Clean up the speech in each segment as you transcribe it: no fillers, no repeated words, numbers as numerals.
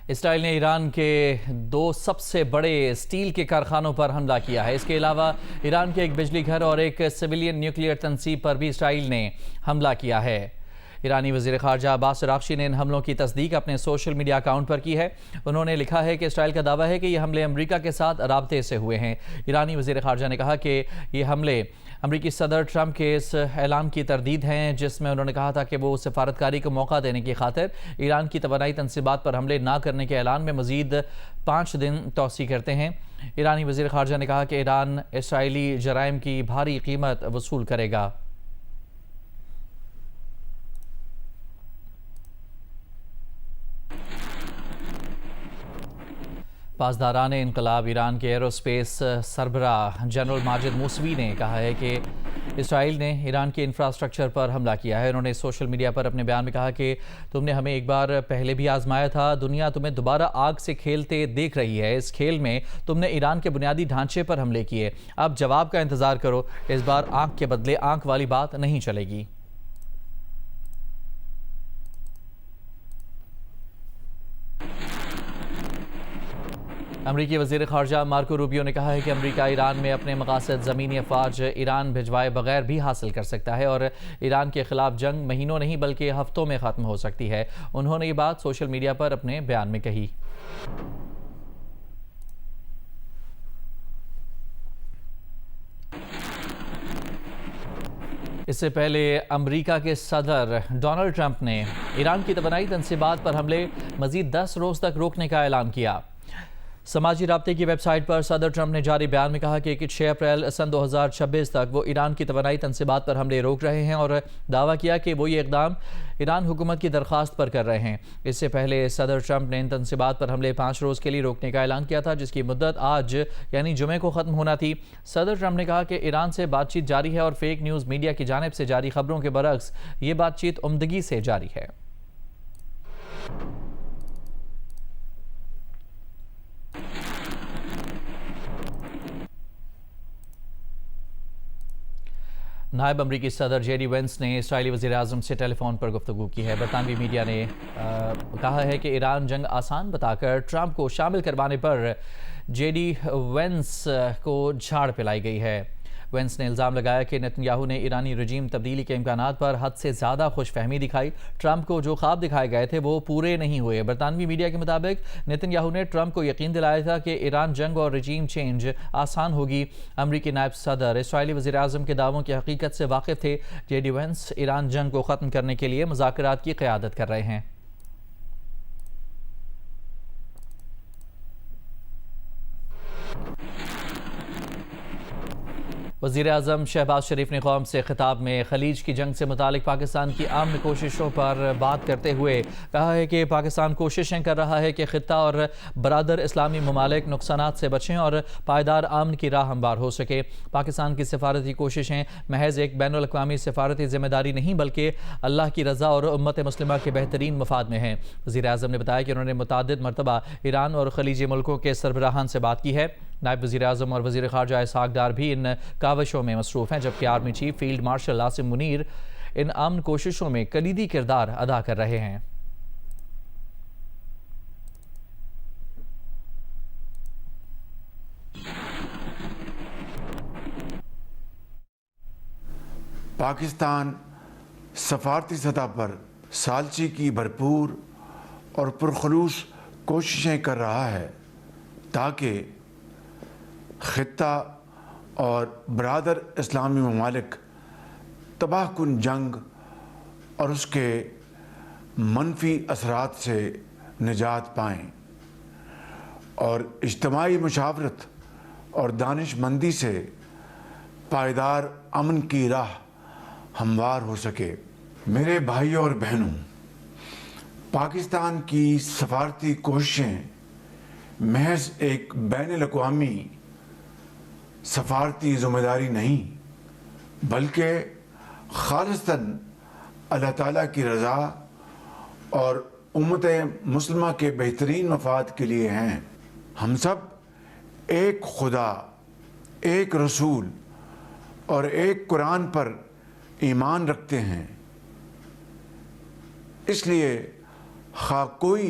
اسرائیل نے ایران کے 2 سب سے بڑے اسٹیل کے کارخانوں پر حملہ کیا ہے۔ اس کے علاوہ ایران کے ایک بجلی گھر اور ایک سویلین نیوکلیئر تنصیب پر بھی اسرائیل نے حملہ کیا ہے۔ ایرانی وزیر خارجہ عباس عراقچی نے ان حملوں کی تصدیق اپنے سوشل میڈیا اکاؤنٹ پر کی ہے۔ انہوں نے لکھا ہے کہ اسرائیل کا دعویٰ ہے کہ یہ حملے امریکہ کے ساتھ رابطے سے ہوئے ہیں۔ ایرانی وزیر خارجہ نے کہا کہ یہ حملے امریکی صدر ٹرمپ کے اس اعلان کی تردید ہیں جس میں انہوں نے کہا تھا کہ وہ سفارتکاری کو موقع دینے کی خاطر ایران کی توانائی تنصیبات پر حملے نہ کرنے کے اعلان میں مزید 5 دن توسیع کرتے ہیں۔ ایرانی وزیر خارجہ نے کہا کہ ایران اسرائیلی جرائم کی بھاری قیمت وصول کرے گا۔ پاسداران انقلاب ایران کے ایروسپیس سربراہ جنرل ماجد موسوی نے کہا ہے کہ اسرائیل نے ایران کے انفراسٹرکچر پر حملہ کیا ہے۔ انہوں نے سوشل میڈیا پر اپنے بیان میں کہا کہ تم نے ہمیں ایک بار پہلے بھی آزمایا تھا، دنیا تمہیں دوبارہ آگ سے کھیلتے دیکھ رہی ہے۔ اس کھیل میں تم نے ایران کے بنیادی ڈھانچے پر حملے کیے، اب جواب کا انتظار کرو۔ اس بار آنکھ کے بدلے آنکھ والی بات نہیں چلے گی۔ امریکی وزیر خارجہ مارکو روبیو نے کہا ہے کہ امریکہ ایران میں اپنے مقاصد زمینی افواج ایران بھجوائے بغیر بھی حاصل کر سکتا ہے اور ایران کے خلاف جنگ مہینوں نہیں بلکہ ہفتوں میں ختم ہو سکتی ہے۔ انہوں نے یہ بات سوشل میڈیا پر اپنے بیان میں کہی۔ اس سے پہلے امریکہ کے صدر ڈونلڈ ٹرمپ نے ایران کی توانائی تنصیبات پر حملے مزید 10 روز تک روکنے کا اعلان کیا۔ سماجی رابطے کی ویب سائٹ پر صدر ٹرمپ نے جاری بیان میں کہا کہ 6 اپریل سن 2026 تک وہ ایران کی توانائی تنصیبات پر حملے روک رہے ہیں اور دعویٰ کیا کہ وہ یہ اقدام ایران حکومت کی درخواست پر کر رہے ہیں۔ اس سے پہلے صدر ٹرمپ نے ان تنصیبات پر حملے 5 روز کے لیے روکنے کا اعلان کیا تھا جس کی مدت آج یعنی جمعے کو ختم ہونا تھی۔ صدر ٹرمپ نے کہا کہ ایران سے بات چیت جاری ہے اور فیک نیوز میڈیا کی جانب سے جاری خبروں کے برعکس یہ بات چیت عمدگی سے جاری ہے۔ نائب امریکی صدر جے ڈی وینس نے اسرائیلی وزیر اعظم سے ٹیلی فون پر گفتگو کی ہے۔ برطانوی میڈیا نے کہا ہے کہ ایران جنگ آسان بتا کر ٹرمپ کو شامل کروانے پر جے ڈی وینس کو جھاڑ پلائی گئی ہے۔ وینس نے الزام لگایا کہ نتن یاہو نے ایرانی رجیم تبدیلی کے امکانات پر حد سے زیادہ خوش فہمی دکھائی۔ ٹرمپ کو جو خواب دکھائے گئے تھے وہ پورے نہیں ہوئے۔ برطانوی میڈیا کے مطابق نتن یاہو نے ٹرمپ کو یقین دلایا تھا کہ ایران جنگ اور رجیم چینج آسان ہوگی۔ امریکی نائب صدر اسرائیلی وزیر اعظم کے دعووں کی حقیقت سے واقف تھے۔ جے ڈی وینس ایران جنگ کو ختم کرنے کے لیے مذاکرات کی قیادت کر رہے ہیں۔ وزیر اعظم شہباز شریف نے قوم سے خطاب میں خلیج کی جنگ سے متعلق پاکستان کی امن کوششوں پر بات کرتے ہوئے کہا ہے کہ پاکستان کوششیں کر رہا ہے کہ خطہ اور برادر اسلامی ممالک نقصانات سے بچیں اور پائیدار امن کی راہ ہموار ہو سکے۔ پاکستان کی سفارتی کوششیں محض ایک بین الاقوامی سفارتی ذمہ داری نہیں بلکہ اللہ کی رضا اور امت مسلمہ کے بہترین مفاد میں ہیں۔ وزیر اعظم نے بتایا کہ انہوں نے متعدد مرتبہ ایران اور خلیجی ملکوں کے سربراہان سے بات کی ہے۔ نائب وزیر اعظم اور وزیر خارجہ اسحاق ڈار بھی ان کاوشوں میں مصروف ہیں جبکہ army chief field marshal Asim Munir ان امن کوششوں میں کلیدی کردار ادا کر رہے ہیں۔ پاکستان سفارتی سطح پر ثالثی کی بھرپور اور پرخلوص کوششیں کر رہا ہے تاکہ خطہ اور برادر اسلامی ممالک تباہ کن جنگ اور اس کے منفی اثرات سے نجات پائیں اور اجتماعی مشاورت اور دانش مندی سے پائیدار امن کی راہ ہموار ہو سکے۔ میرے بھائیوں اور بہنوں، پاکستان کی سفارتی کوششیں محض ایک بین الاقوامی سفارتی ذمہ داری نہیں بلکہ خالصتاً اللہ تعالیٰ کی رضا اور امت مسلمہ کے بہترین مفاد کے لیے ہیں۔ ہم سب ایک خدا، ایک رسول اور ایک قرآن پر ایمان رکھتے ہیں، اس لیے خواہ کوئی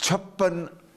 56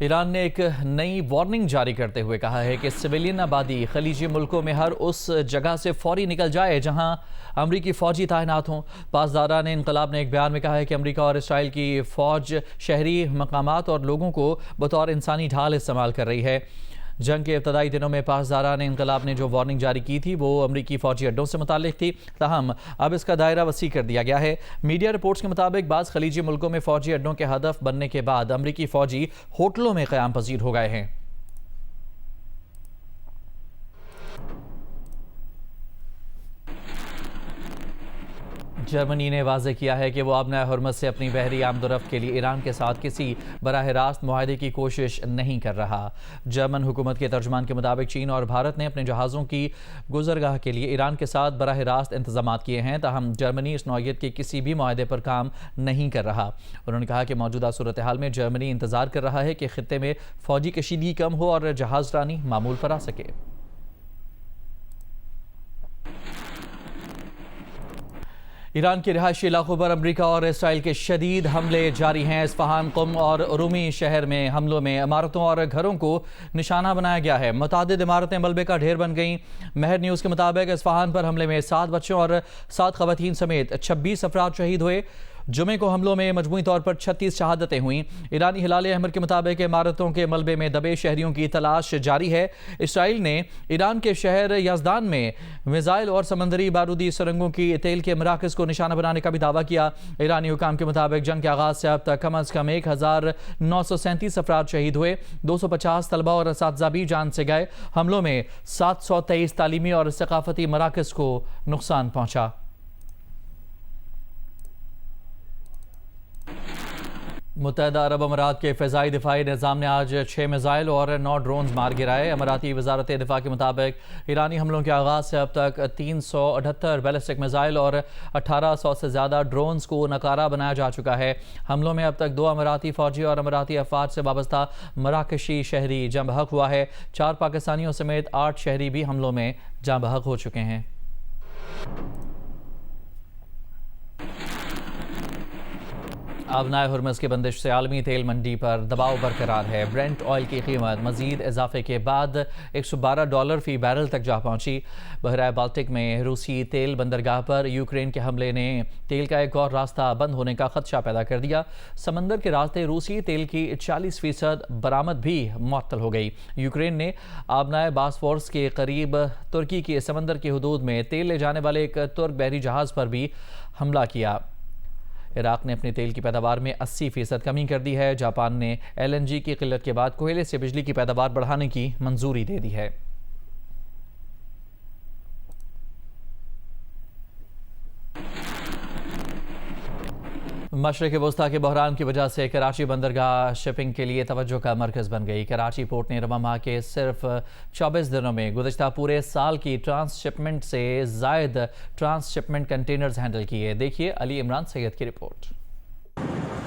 ایران نے ایک نئی وارننگ جاری کرتے ہوئے کہا ہے کہ سویلین آبادی خلیجی ملکوں میں ہر اس جگہ سے فوری نکل جائے جہاں امریکی فوجی تعینات ہوں۔ پاسداران انقلاب نے ایک بیان میں کہا ہے کہ امریکہ اور اسرائیل کی فوج شہری مقامات اور لوگوں کو بطور انسانی ڈھال استعمال کر رہی ہے۔ جنگ کے ابتدائی دنوں میں پاسداران انقلاب نے جو وارننگ جاری کی تھی وہ امریکی فوجی اڈوں سے متعلق تھی، تاہم اب اس کا دائرہ وسیع کر دیا گیا ہے۔ میڈیا رپورٹس کے مطابق بعض خلیجی ملکوں میں فوجی اڈوں کے ہدف بننے کے بعد امریکی فوجی ہوٹلوں میں قیام پذیر ہو گئے ہیں۔ جرمنی نے واضح کیا ہے کہ وہ آبنائے ہرمز سے اپنی بحری آمد و رفت کے لیے ایران کے ساتھ کسی براہ راست معاہدے کی کوشش نہیں کر رہا۔ جرمن حکومت کے ترجمان کے مطابق چین اور بھارت نے اپنے جہازوں کی گزرگاہ کے لیے ایران کے ساتھ براہ راست انتظامات کیے ہیں، تاہم جرمنی اس نوعیت کے کسی بھی معاہدے پر کام نہیں کر رہا۔ انہوں نے کہا کہ موجودہ صورتحال میں جرمنی انتظار کر رہا ہے کہ خطے میں فوجی کشیدگی کم ہو اور جہاز رانی معمول پر آ سکے۔ ایران کے رہائشی علاقوں پر امریکہ اور اسرائیل کے شدید حملے جاری ہیں۔ اصفہان، قم اور رومی شہر میں حملوں میں عمارتوں اور گھروں کو نشانہ بنایا گیا ہے۔ متعدد عمارتیں ملبے کا ڈھیر بن گئیں۔ مہر نیوز کے مطابق اصفہان پر حملے میں 7 بچوں اور 7 خواتین سمیت 26 افراد شہید ہوئے۔ جمعے کو حملوں میں مجموعی طور پر 36 شہادتیں ہوئیں۔ ایرانی ہلال احمر کے مطابق عمارتوں کے ملبے میں دبے شہریوں کی تلاش جاری ہے۔ اسرائیل نے ایران کے شہر یزدان میں میزائل اور سمندری بارودی سرنگوں کی تیل کے مراکز کو نشانہ بنانے کا بھی دعویٰ کیا۔ ایرانی حکام کے مطابق جنگ کے آغاز سے اب تک کم از کم 1937 افراد شہید ہوئے، 250 طلبہ اور اساتذہ بھی جان سے گئے۔ حملوں میں 723 تعلیمی اور ثقافتی مراکز کو نقصان پہنچا۔ متحدہ عرب امارات کے فضائی دفاعی نظام نے آج 6 میزائل اور 9 ڈرونز مار گرائے۔ اماراتی وزارت دفاع کے مطابق ایرانی حملوں کے آغاز سے اب تک 378 بیلسٹک میزائل اور 1800 سے زیادہ ڈرونز کو ناکارہ بنایا جا چکا ہے۔ حملوں میں اب تک 2 اماراتی فوجی اور اماراتی افواج سے وابستہ مراکشی شہری جاں بحق ہوا ہے۔ 4 پاکستانیوں سمیت 8 شہری بھی حملوں میں جاں بحق ہو چکے ہیں۔ آبنائے ہرمز کی بندش سے عالمی تیل منڈی پر دباؤ برقرار ہے۔ برینٹ آئل کی قیمت مزید اضافے کے بعد $112 فی بیرل تک جا پہنچی۔ بحیرہ بالٹک میں روسی تیل بندرگاہ پر یوکرین کے حملے نے تیل کا ایک اور راستہ بند ہونے کا خدشہ پیدا کر دیا۔ سمندر کے راستے روسی تیل کی 40% برآمد بھی معطل ہو گئی۔ یوکرین نے آبنائے باسفورس کے قریب ترکی کے سمندر کی حدود میں تیل لے جانے والے ایک ترک بحری جہاز پر بھی حملہ کیا۔ عراق نے اپنی تیل کی پیداوار میں 80% کمی کر دی ہے۔ جاپان نے LNG کی قلت کے بعد کوئلے سے بجلی کی پیداوار بڑھانے کی منظوری دے دی ہے۔ مشرق وسطیٰ کے بحران کی وجہ سے کراچی بندرگاہ شپنگ کے لیے توجہ کا مرکز بن گئی۔ کراچی پورٹ نے رواں ماہ کے صرف 24 دنوں میں گزشتہ پورے سال کی ٹرانس شپمنٹ سے زائد ٹرانس شپمنٹ کنٹینرز ہینڈل کیے۔ دیکھیے علی عمران سید کی رپورٹ۔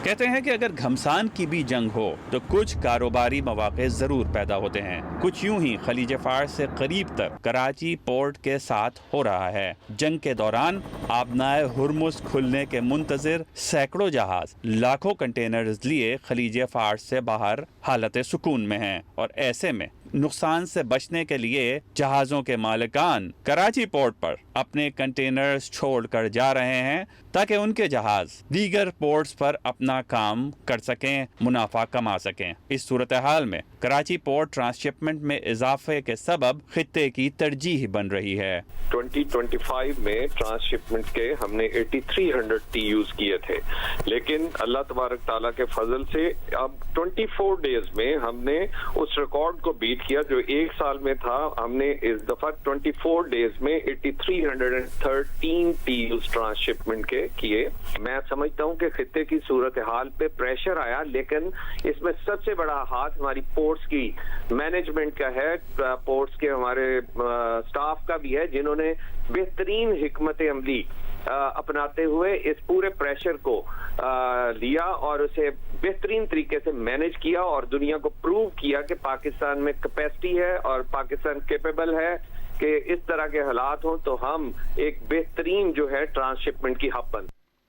کہتے ہیں کہ اگر گھمسان کی بھی جنگ ہو تو کچھ کاروباری مواقع ضرور پیدا ہوتے ہیں۔ کچھ یوں ہی خلیج فارس سے قریب تک کراچی پورٹ کے ساتھ ہو رہا ہے۔ جنگ کے دوران آبنائے ہرمز کھلنے کے منتظر سینکڑوں جہاز لاکھوں کنٹینرز لیے خلیج فارس سے باہر حالت سکون میں ہیں، اور ایسے میں نقصان سے بچنے کے لیے جہازوں کے مالکان کراچی پورٹ پر اپنے کنٹینرز چھوڑ کر جا رہے ہیں تاکہ ان کے جہاز دیگر پورٹس پر اپنا کام کر سکیں، منافع کما سکیں۔ اس صورتحال میں کراچی پورٹ ٹرانسشپمنٹ میں اضافے کے سبب خطے کی ترجیح بن رہی ہے۔ 2025 میں ٹرانسشپمنٹ کے ہم نے 8300 TUs کیے تھے، لیکن اللہ تبارک تعالیٰ کے فضل سے اب 24 ڈیز میں ہم نے اس ریکارڈ کو بیٹ کیا جو ایک سال میں تھا۔ ہم نے اس دفعہ 24 ڈیز میں 8313 TUs ٹرانسشپمنٹ کے کیے۔ میں سمجھتا ہوں کہ خطے کی صورتحال پہ پریشر آیا، لیکن اس میں سب سے بڑا ہاتھ ہماری پورٹس کی مینجمنٹ کا ہے، پورٹس کے ہمارے سٹاف کا بھی ہے، جنہوں نے بہترین حکمت عملی اپناتے ہوئے اس پورے پریشر کو لیا اور اسے بہترین طریقے سے مینج کیا اور دنیا کو پروو کیا کہ پاکستان میں کیپیسٹی ہے اور پاکستان کیپیبل ہے کہ اس طرح کے حالات ہوں تو ہم ایک بہترین جو ہے ٹرانسشپمنٹ کی ہب بن۔